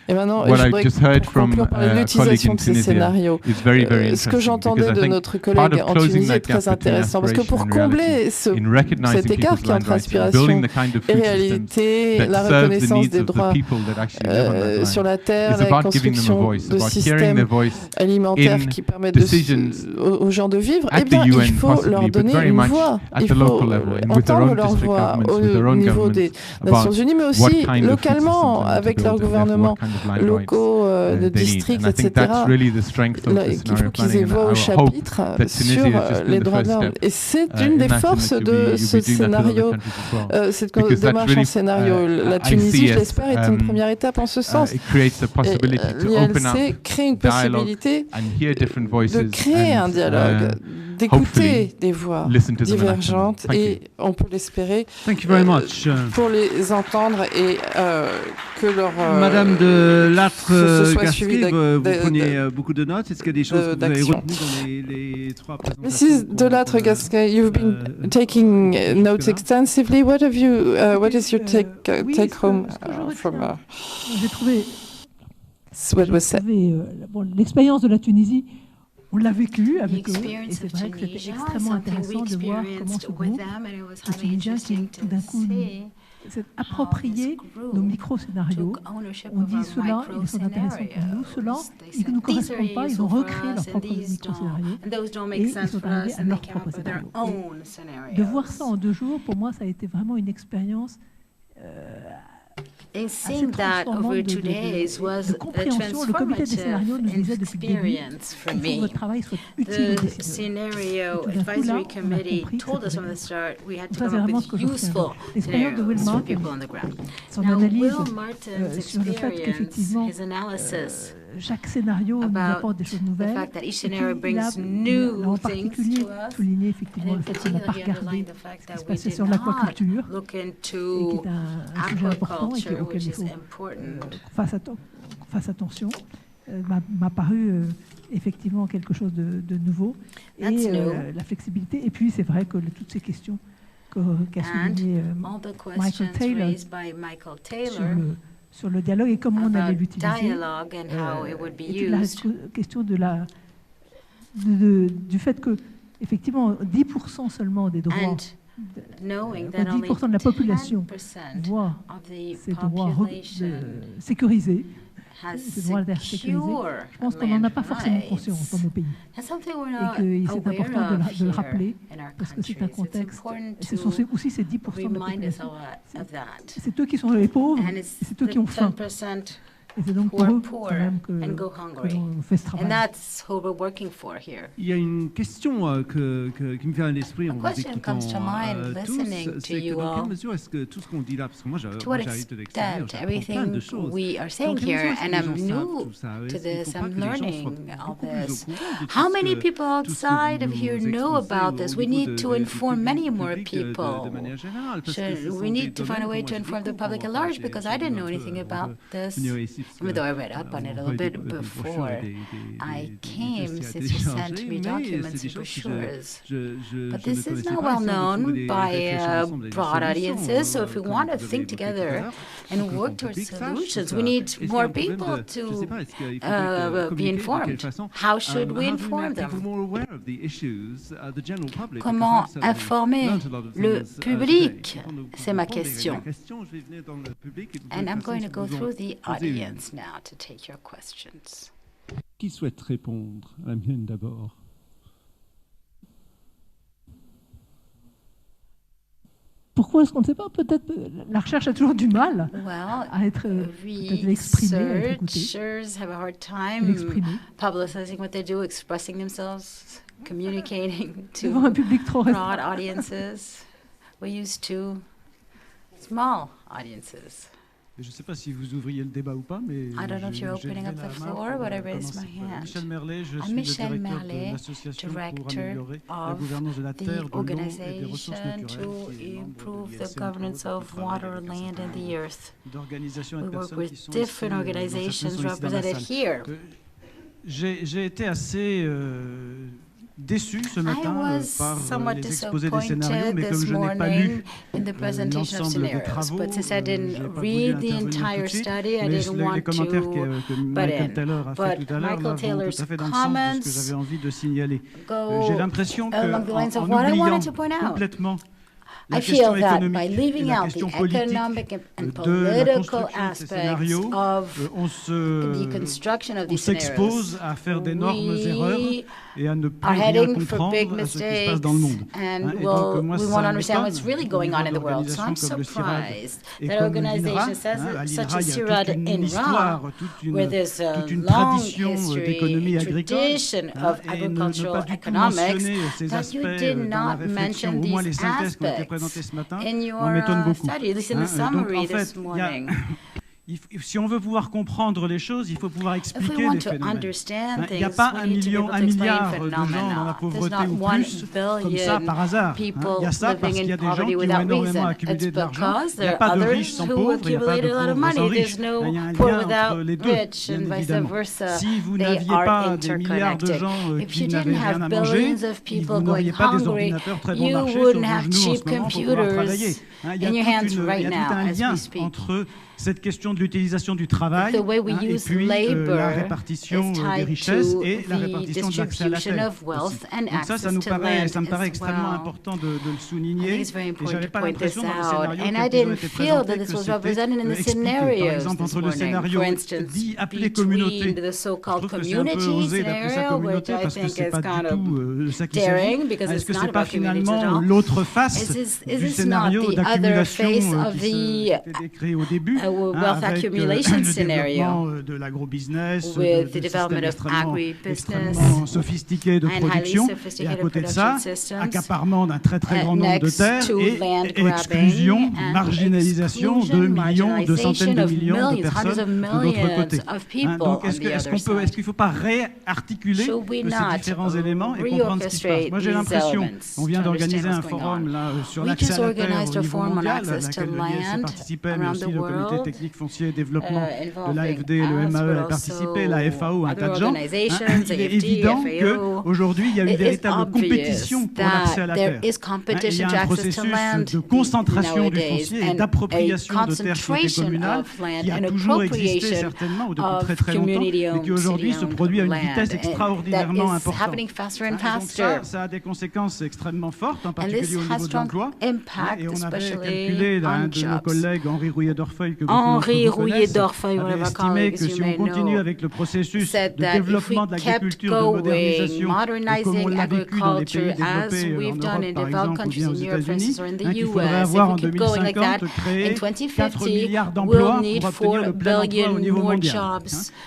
Et maintenant, je voudrais conclure par l'utilisation de ces scénarios. Ce que j'entendais de notre collègue en Tunisie est très intéressant, parce que pour combler cet écart qui est entre aspiration et réalité, la reconnaissance des droits sur la terre, la construction de systèmes alimentaires qui permettent aux gens de vivre, eh bien, il faut leur donner une voix. Il faut entendre leur voix au niveau des Nations Unies, mais aussi localement, avec leur gouvernement locaux, de districts, etc. Il faut qu'ils aient voix au chapitre sur les droits de l'homme. Et c'est une des forces de ce scénario, cette démarche en scénario. La Tunisie, je l'espère, est une première étape en ce sens. L'ILC crée une possibilité de créer un dialogue, d'écouter des voix divergentes, et on peut l'espérer pour les entendre et que leur Madame de Lattre-Gasquet, vous prenez beaucoup de notes. Est-ce qu'il y a des choses que vous avez retenues dans les trois présentations? Mrs. de Lattre-Gasquet, you've been taking notes extensively. What have you? What is your take home from? J'ai trouvé. L'expérience de la Tunisie. On l'a vécu avec eux, et c'est vrai que c'était extrêmement intéressant de voir comment ce groupe de Tunisiens qui, tout d'un coup, s'est approprié nos micro-scénarios. On dit cela, ils sont intéressants pour nous, cela, ils ne nous correspondent pas, ils ont recréé leurs propres micro-scénarios, et ils sont arrivés à leur propre scénario. De voir ça en 2 jours, pour moi, ça a été vraiment une expérience And seeing that over 2 days was a transformative experience for me. The scenario advisory committee told us from the start we had to come up with useful scenarios for people on the ground. Now, Will Martin's experience, his analysis chaque scénario nous apporte des choses nouvelles. Et il a en particulier souligné effectivement le fait qu'on n'a pas regardé ce qui se passait sur l'aquaculture, et qui est un sujet important et auquel il faut qu'on fasse attention. M'a paru effectivement quelque chose de nouveau. Et la flexibilité. Et puis c'est vrai que toutes ces questions qu'a souligné Michael Taylor sur le dialogue et comment on allait l'utiliser. Et la question du fait que, effectivement, 10% seulement des droits, 10% de la population voit ces droits sécurisés, has ce droit à terre sécurisé, je pense qu'on n'en a pas forcément conscience dans nos pays. Et que c'est important de le rappeler, parce que c'est un contexte, et ce sont aussi ces 10% de la population. C'est eux qui sont les pauvres, c'est eux qui ont faim. Et c'est donc pour eux quand même que l'on fait ce travail. Il y a une question qui me vient à l'esprit en vous écoutant tous, c'est que dans quelle mesure est-ce que tout ce qu'on dit là, parce que moi j'arrive de l'extérieur, j'apprends plein de choses. We are saying here, and I'm new to this, I'm learning all this. How many people outside of here know about this? We need to inform many more people. We need to find a way to inform the public at large, because I didn't know anything about this. Even though I read up on it a little bit before I came, since you sent me documents and brochures. But this is not well known by broad audiences, so if we want to think together and work towards solutions, we need more people to be informed. How should we inform them? Comment informer le public? C'est ma question. And I'm going to go through the audience now to take your questions. Qui souhaite répondre? La mienne d'abord. Pourquoi est-ce qu'on ne sait pas? Peut-être la recherche a toujours du mal à être exprimée, à être écoutée. Researchers have a hard time publicizing what they do, expressing themselves, communicating to broad audiences. We're used to small audiences. Je ne sais pas si vous ouvriez le débat ou pas, mais I don't know if you're opening up the floor, but I raised my hand. Michel Merlet, je suis le directeur de l'association pour améliorer la gouvernance de la terre, de l'eau et des ressources naturelles. D'organisations et de personnes qui sont different organizations represented here. J'ai été assez déçu ce matin par les exposés des scénarios, mais comme je n'ai pas lu l'ensemble des travaux, j'ai pas voulu intervenir tout de suite, mais les commentaires que Michael Taylor a fait tout à l'heure vont tout à fait dans le sens de ce que j'avais envie de signaler. J'ai l'impression qu'en oubliant complètement la question économique et la question politique de la construction de ces scénarios, on s'expose à faire d'énormes erreurs et à ne plus rien comprendre à ce qui se passe dans le monde. Et donc, moi, ça m'étonne qu'une organisation comme le CIRAD et comme l'INRA, l'INRA, il y a toute une histoire, toute une tradition d'économie agricole, et ne pas du tout mentionner ces aspects dans la réflexion, au moins les synthèses qui ont été présentées ce matin, m'étonne beaucoup. Donc, en fait, si on veut pouvoir comprendre les choses, il faut pouvoir expliquer les phénomènes. Il n'y a pas 1 milliard de gens dans la pauvreté ou plus, comme ça, par hasard. Il y a ça parce qu'il y a des gens qui ont énormément accumulé de l'argent. Il n'y a pas de riches sans pauvres, il n'y a pas de pauvres sans riches. Il y a un lien entre les deux, bien évidemment. Si vous n'aviez pas des milliards de gens qui n'avaient rien à manger, vous n'auriez pas des ordinateurs très bon marché sur vos genoux en ce moment pour pouvoir travailler. Il y a tout un lien entre cette question de l'utilisation du travail et puis la répartition des richesses et la répartition de l'accès à la terre. Donc ça me paraît extrêmement important de le souligner. Et je n'avais pas l'impression dans le scénario qu'ils ont été présentés que c'était expliqué. Par exemple, entre le scénario dit appelé communauté, je trouve que c'est un peu osé d'appeler ça communauté parce que c'est pas du tout ça qui s'agit. Est-ce que c'est pas finalement l'autre face du scénario d'accumulation qui était décrit au début? Wealth accumulation scenario de l'agrobusiness, with the development of agribusiness sophistiqué de production, et à côté de ça, accaparement d'un très très grand nombre de terres et exclusion, marginalisation de millions, de centaines de millions de personnes de l'autre côté. Donc est-ce qu'il ne faut pas réarticuler ces différents éléments et comprendre ce qui se passe? Moi j'ai l'impression, on vient d'organiser un forum là, sur l'accès à la terre au niveau mondial, à laquelle l'IES participait, mais aussi le comité technique foncier et développement de l'AFD, le MAE a participé, la FAO, un tas de gens. Il est évident qu'aujourd'hui, il y a une véritable compétition pour l'accès à la terre. Il y a un processus de concentration du foncier et d'appropriation de terres qui étaient communales qui a toujours existé certainement ou depuis très très longtemps et qui aujourd'hui se produit à une vitesse extraordinairement importante. Donc ça a des conséquences extrêmement fortes, en particulier au niveau de l'emploi. Et on avait calculé, un de nos collègues, Henri Rouillet-Dorfeuille, que Henri Rouillet-Dorf avait estimé que si on continue avec le processus de développement de l'agriculture, de modernisation, comme on l'a vécu dans les pays développés en Europe, par exemple, ou bien aux États-Unis, qu'il faudrait avoir en 2050 créé 4 milliards d'emplois pour obtenir le plein emploi au niveau mondial.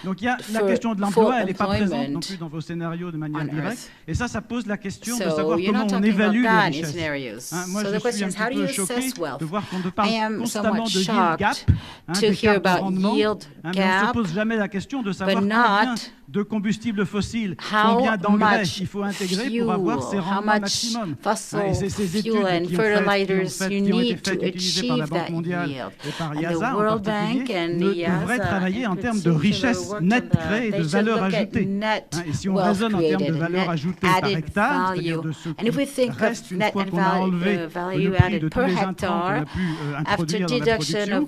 Donc la question de l'emploi, elle n'est pas présente non plus dans vos scénarios de manière directe. Et ça pose la question de savoir comment on évalue les richesses. Moi, je suis un petit peu choqué de voir qu'on parle constamment de yield gap, d'écart de rendement, mais on ne se pose jamais la question de savoir combien de combustibles fossiles, combien d'engrais il faut intégrer pour avoir ces rendements maximum. Et c'est ces études qui ont été faites, utilisées par la Banque mondiale et par IASA en particulier, devraient travailler en termes de richesse nette créée et de valeur ajoutée. Et si on raisonne en termes de valeur ajoutée par hectare, c'est-à-dire de ce qui reste une fois qu'on a enlevé le prix de tous les intrants qu'on a pu introduire dans la production,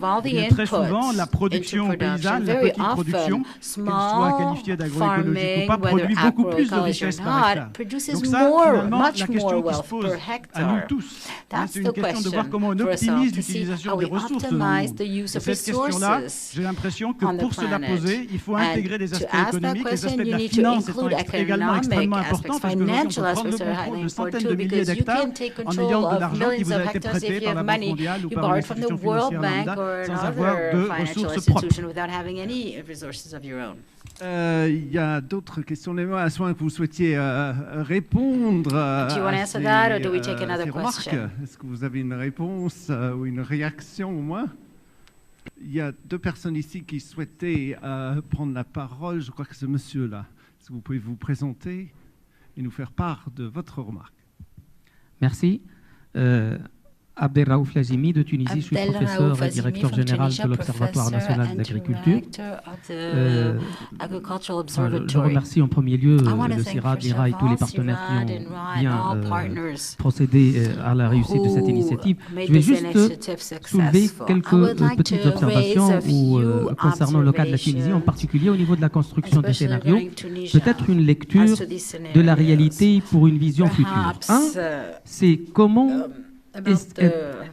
très souvent la production paysanne, la petite production, qu'elle soit qualifiée d'agroécologique ou pas, produit beaucoup plus de richesse par hectare. Donc ça, finalement, la question qui se pose à nous tous, c'est une question de voir comment on optimise l'utilisation des ressources dans le monde. Et cette question-là, j'ai l'impression que pour se la poser, il faut intégrer des aspects économiques, les aspects de la finance étant également extrêmement importants, parce que aujourd'hui, on peut prendre le contrôle de centaines de milliers d'hectares en ayant de l'argent qui vous a été prêté par la Banque mondiale ou par une institution financière lambda sans avoir de ressources propres. Il y a d'autres questions, à moins que vous souhaitiez répondre à ces remarques. Est-ce que vous avez une réponse ou une réaction au moins? Il y a deux personnes ici qui souhaitaient prendre la parole. Je crois que c'est monsieur-là. Est-ce que vous pouvez vous présenter et nous faire part de votre remarque? Merci. Abdelraouf Lazimi de Tunisie, je suis professeur et directeur général de l'Observatoire national de l'agriculture. Je remercie en premier lieu le CIRAD, l'IRA et tous les partenaires qui ont bien procédé à la réussite de cette initiative. Je vais juste soulever quelques petites observations concernant le cas de la Tunisie, en particulier au niveau de la construction des scénarios. Peut-être une lecture de la réalité pour une vision future. C'est comment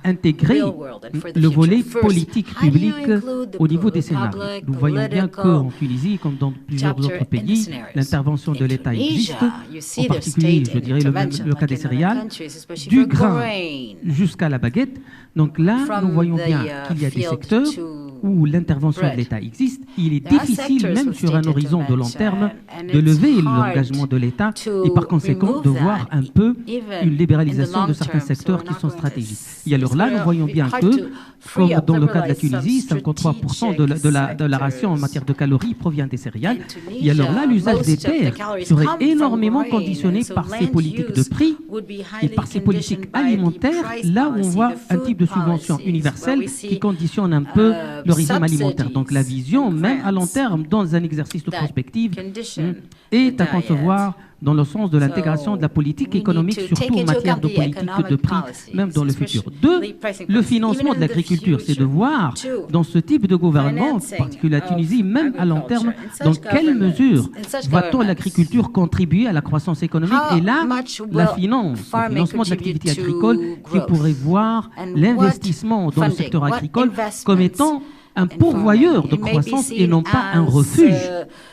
intégrer le volet politique public au niveau des scénarios. Nous voyons bien qu'en Tunisie, comme dans plusieurs autres pays, l'intervention de l'État existe, en particulier, je dirais, le cas des céréales, du grain jusqu'à la baguette. Donc là, nous voyons bien qu'il y a des secteurs où l'intervention de l'État existe. Il est difficile, même sur un horizon de long terme, de lever l'engagement de l'État et par conséquent de voir un peu une libéralisation de certains secteurs qui sont stratégiques. Et alors là, nous voyons bien que, comme dans le cas de la Tunisie, 53% de la ration en matière de calories provient des céréales. Et alors là, l'usage des terres serait énormément conditionné par ces politiques de prix et par ces politiques alimentaires, là où on voit un type de subvention universelle qui conditionne un peu le régime alimentaire. Donc la vision, même à long terme, dans un exercice de prospective, est à concevoir dans le sens de l'intégration de la politique économique, surtout en matière de politique de prix, même dans le futur. Deux, le financement de l'agriculture, c'est de voir dans ce type de gouvernement, en particulier la Tunisie, même à long terme, dans quelle mesure va-t-on l'agriculture contribuer à la croissance économique et là, la finance, le financement de l'activité agricole qui pourrait voir l'investissement dans le secteur agricole comme étant un pourvoyeur de croissance et non pas un refuge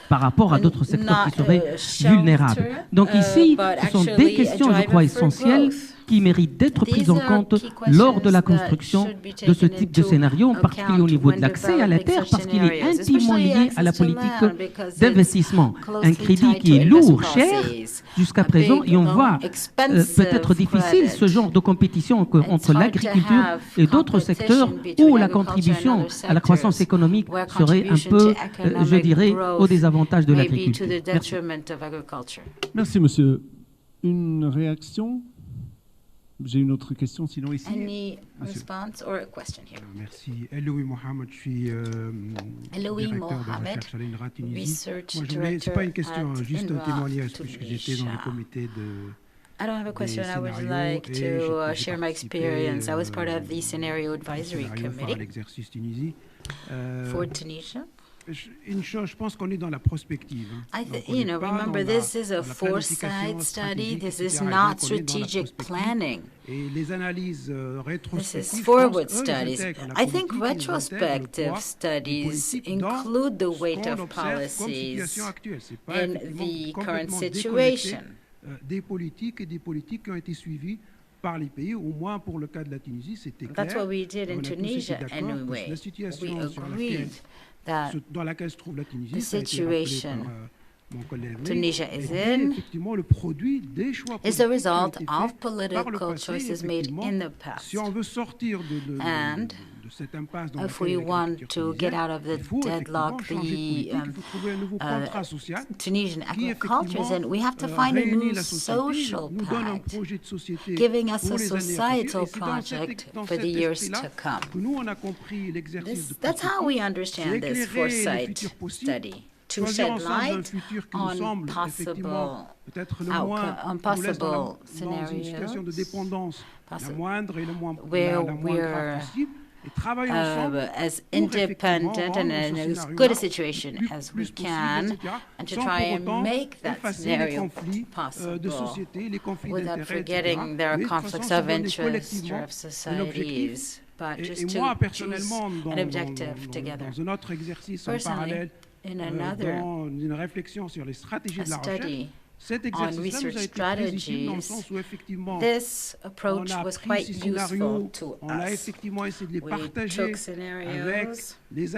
par rapport à d'autres secteurs qui seraient vulnérables. Donc ici, ce sont des questions, je crois, essentielles qui méritent d'être prises en compte lors de la construction de ce type de scénario, en particulier au niveau de l'accès à la terre, parce qu'il est intimement lié à la politique d'investissement. Un crédit qui est lourd, cher, jusqu'à présent, et on voit peut-être difficile ce genre de compétition entre l'agriculture et d'autres secteurs où la contribution à la croissance économique serait un peu, je dirais, au désavantage de l'agriculture. Merci. Merci, monsieur. Une réaction? J'ai une autre question, sinon ici. Any response or a question here? Merci. Eloui Mohamed, je suis directeur de recherche à l'INRA Tunisie. Moi, c'est pas une question, juste un témoignage, puisque j'étais dans le comité de... I don't have a question. I would like to share my experience. I was part of the Scenario Advisory Committee for Tunisia. une chose, je pense qu'on est dans la prospective. Remember, this is a foresight study. This is not strategic planning. Et les analyses This is forward studies. I think retrospective studies include the weight of policies in the current situation. Des politiques et des politiques qui ont été suivies par les pays, au moins pour le cas de la Tunisie, c'était clair. That's what we did in Tunisia anyway. La situation We agreed that dans laquelle se trouve la Tunisie, the situation Tunisia is in is the result of political choices made in the past. And if we want to get out of the deadlock the Tunisian agriculture is in, we have to find a new social pact, giving us a societal project for the years to come. That's how we understand this foresight study. To shed light on possible scenarios where we're as independent and in as good a situation as we can, and to try and make that scenario possible without forgetting there are conflicts of interest of societies, but just to choose an objective together. Personally, in another study on research strategies, this approach was quite useful to us. We took scenarios, we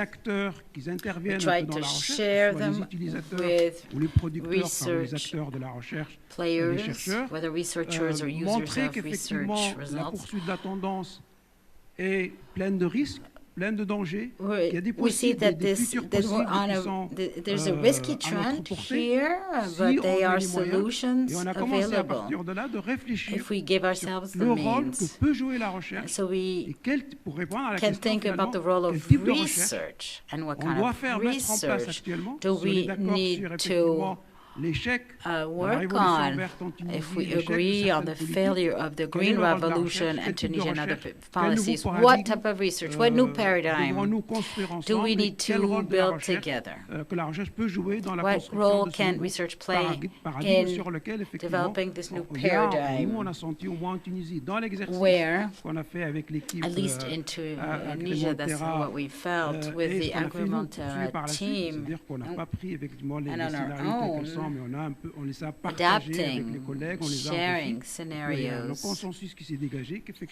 tried to share them with research players, whether researchers or users of research results. Plein de dangers. We see that there's a risky trend here, but there are solutions available if we give ourselves the means. So we can think about the role of research and what kind of research do we need to work on if we agree on the failure of the Green Revolution and Tunisian other policies. What type of research, what new paradigm do we need to build together? What role can research play in developing this new paradigm where, at least in Tunisia, that's what we felt with the Agrimonta team and on our own, adapting, sharing scenarios,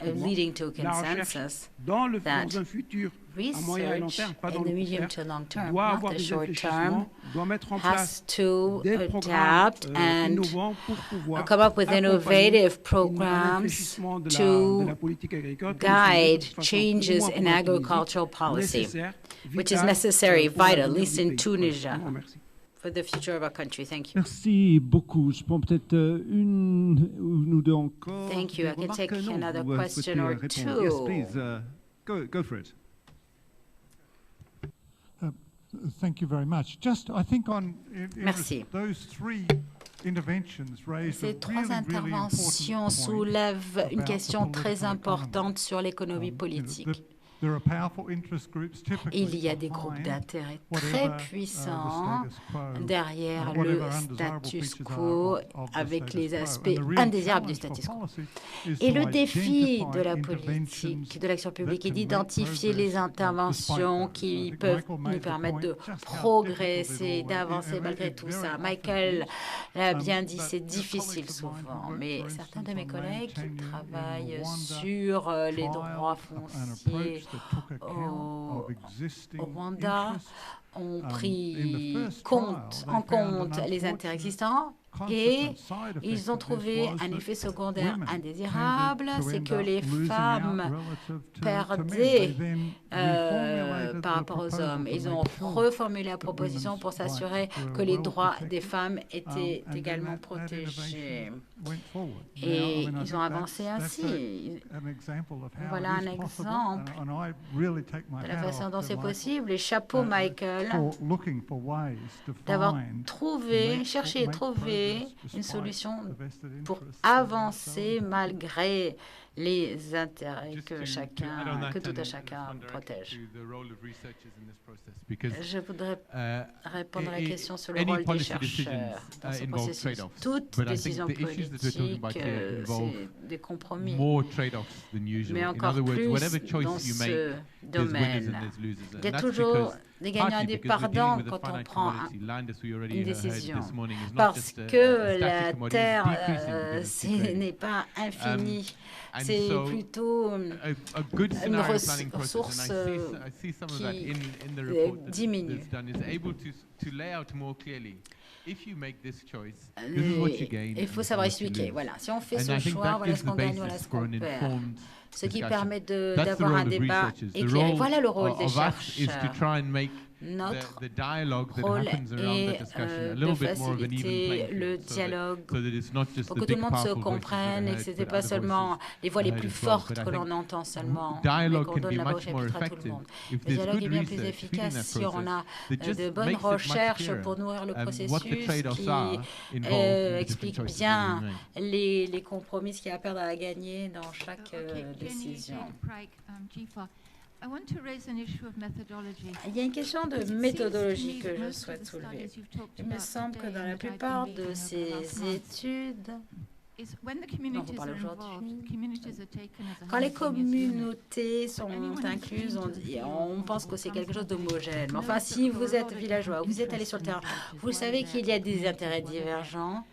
leading to a consensus that research in the medium to long term, not the short term, has to adapt and come up with innovative programs to guide changes in agricultural policy, which is necessary, vital, at least in Tunisia, for the future of our country. Thank you. Merci beaucoup. Je prends peut-être une ou deux encore. Thank you. I can take another question or two. Yes, please. Go for it. Thank you very much. Just, I think Merci. Those three interventions raise Ces trois interventions soulèvent une question très importante sur l'économie politique. Il y a des groupes d'intérêt très puissants derrière le status quo, avec les aspects indésirables du status quo. Et le défi de la politique, de l'action publique, est d'identifier les interventions qui peuvent nous permettre de progresser, d'avancer malgré tout ça. Michael l'a bien dit, c'est difficile souvent, mais certains de mes collègues qui travaillent sur les droits fonciers au Rwanda ont pris en compte les intérêts existants et ils ont trouvé un effet secondaire indésirable, c'est que les femmes perdaient par rapport aux hommes. Ils ont reformulé la proposition pour s'assurer que les droits des femmes étaient également protégés. Et ils ont avancé ainsi. Voilà un exemple de la façon dont c'est possible. Et chapeau, Michael, d'avoir cherché et trouvé une solution pour avancer malgré les intérêts que tout à chacun protège. Je voudrais répondre à la question sur le rôle des chercheurs dans ce processus. Toute décision politique, c'est des compromis, mais encore plus dans ce domaine. Il y a toujours des gagnants et des perdants quand on prend une décision, parce que la Terre, n'est pas infinie. C'est plutôt une ressource qui diminue. Il faut savoir expliquer. Voilà, si on fait ce choix, voilà ce qu'on gagne, voilà ce qu'on perd. Ce qui permet d'avoir un débat éclairé. Voilà le rôle des chercheurs. Notre rôle est de faciliter le dialogue pour que tout le monde se comprenne et que ce n'était pas seulement les voix les plus fortes que l'on entend seulement, mais qu'on donne la voix au chapitre à tout le monde. Le dialogue est bien plus efficace si on a de bonnes recherches pour nourrir le processus qui explique bien les compromis, ce qu'il y a à perdre et à gagner dans chaque décision. Il y a une question de méthodologie que je souhaite soulever. Il me semble que dans la plupart de ces études, dont on parle aujourd'hui, quand les communautés sont incluses, on pense que c'est quelque chose d'homogène. Mais enfin, si vous êtes villageois, vous êtes allé sur le terrain, vous savez qu'il y a des intérêts divergents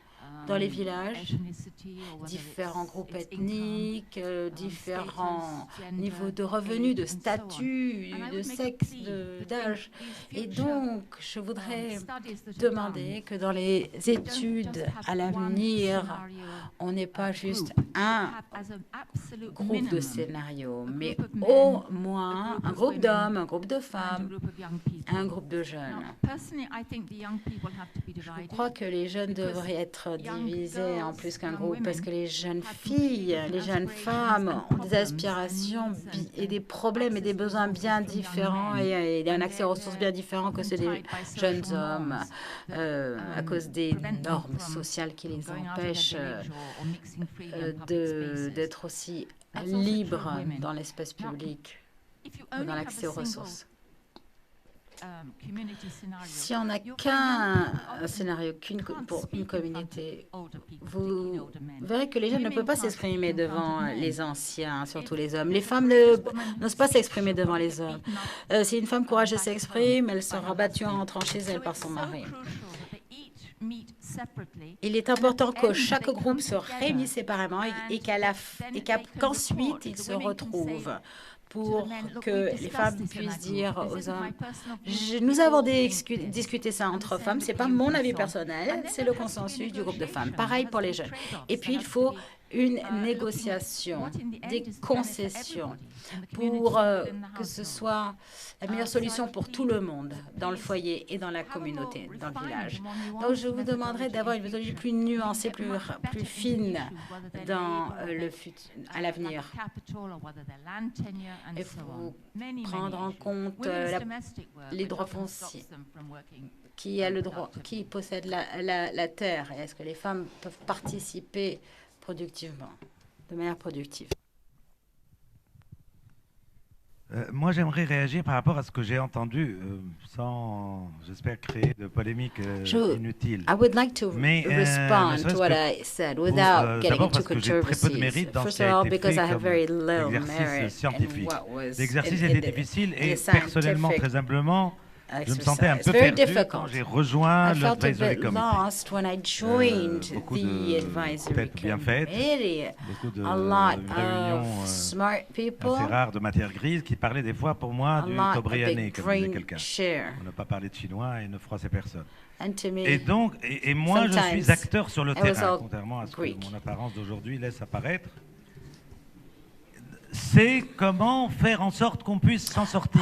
dans les villages, différents groupes ethniques, différents niveaux de revenus, de statut, de sexe, d'âge. Et donc, je voudrais demander que dans les études à l'avenir, on n'ait pas juste un groupe de scénarios, mais au moins un groupe d'hommes, un groupe de femmes, un groupe de jeunes. Je crois que les jeunes devraient être divisés en plus qu'un groupe, parce que les jeunes filles, les jeunes femmes ont des aspirations et des problèmes et des besoins bien différents et un accès aux ressources bien différents que ceux des jeunes hommes à cause des normes sociales qui les empêchent d'être aussi libres dans l'espace public ou dans l'accès aux ressources. Si on n'a qu'un scénario pour une communauté, vous verrez que les jeunes ne peuvent pas s'exprimer devant les anciens, surtout les hommes. Les femmes n'osent pas s'exprimer devant les hommes. Si une femme courageuse s'exprime, elle sera battue en rentrant chez elle par son mari. Il est important que chaque groupe se réunisse séparément et qu'ensuite ils se retrouvent pour que les femmes puissent dire aux hommes, nous avons discuté ça entre femmes, ce n'est pas mon avis personnel, c'est le consensus du groupe de femmes. Pareil pour les jeunes. Et puis il faut une négociation, des concessions pour que ce soit la meilleure solution pour tout le monde dans le foyer et dans la communauté, dans le village. Donc je vous demanderai d'avoir une méthodologie plus nuancée, plus fine dans à l'avenir. Il faut prendre en compte les droits fonciers. Qui possède la terre, et est-ce que les femmes peuvent participer productivement, de manière productive? Moi, j'aimerais réagir par rapport à ce que j'ai entendu, sans, j'espère, créer de polémiques inutiles. I would like to respond to what I said without getting into controversies. First of all, because I have very low merit in what was l'exercice était difficile et personnellement, très humblement, je me sentais un peu perdu quand j'ai rejoint l'advisory committee. Beaucoup de têtes bien faites, beaucoup de réunions assez rares de matière grise qui parlaient des fois pour moi du Tobriané, comme disait quelqu'un. On n'a pas parlé de chinois et ne froissait personne. Et donc, et moi je suis acteur sur le terrain, contrairement à ce que mon apparence d'aujourd'hui laisse apparaître. C'est comment faire en sorte qu'on puisse s'en sortir.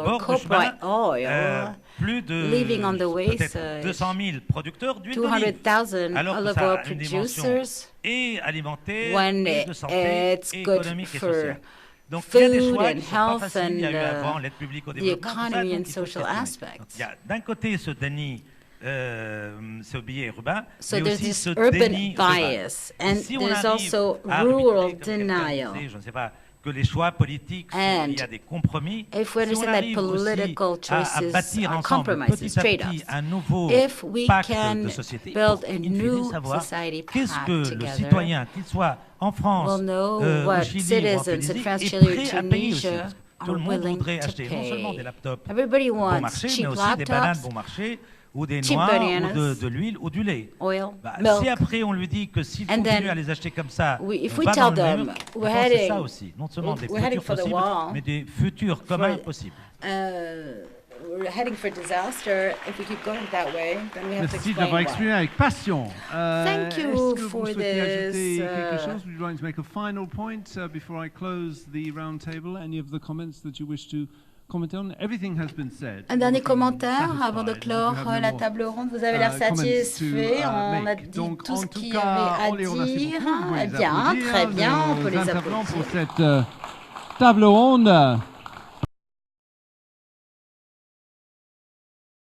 or copra oil, plus de leaving on the wayside 200 000 producteurs d'huile d'olive, 200,000 alors que olive ça oil a une dimension producers et alimentaire, when et de santé, it's et good économique et for sociale. Donc il y a des food choix and qui sont pas health faciles. Il y a eu and avant l'aide publique au the développement, tout ça, economy donc and il faut social questionner. aspects. Donc, il y a d'un côté ce déni c'est au billet urbain, so mais there's aussi this ce urban déni bias, and si there's also rural denial. Je ne sais pas, que les choix politiques, il y a des compromis. If we understand that political choices bâtir are compromises, trade-offs, un nouveau if we pacte can de société, build a new society qu'est-ce pact que together, le citoyen, qu'il soit en France, we'll know au what Chili, citizens in est France, Chile, prêt or à payer aussi. Tunisia Tout le are monde willing voudrait to acheter non seulement des pay. laptops Everybody bon wants marché, mais cheap aussi des bananes laptops, bon marché, ou des cheap noix, bananas, ou de l'huile, ou du lait. oil, Bah, milk. si après on lui dit que s'il And continue then à les acheter comme ça, if on we va tell dans le them mur, we're je pense que c'est heading- ça aussi. Non seulement des we're heading futurs for the possibles, wall, mais des futurs communs possibles. We're heading for disaster. If we keep going that way, then we have to Merci explain d'avoir why. exprimé avec passion. Thank you Est-ce que for vous souhaitez ajouter this, quelque chose? Would you like to make a final point before I close the round table? Any of the comments that you wish to comment on? Everything has been said. Un dernier commentaire avant de clore la table ronde. Vous avez l'air satisfait. On a dit Donc, tout ce en tout qu'il y cas, avait on les à remercie dire. beaucoup. Vous pouvez Eh les bien, applaudir, très bien, on peut nos les intervenants applaudir. pour cette table ronde.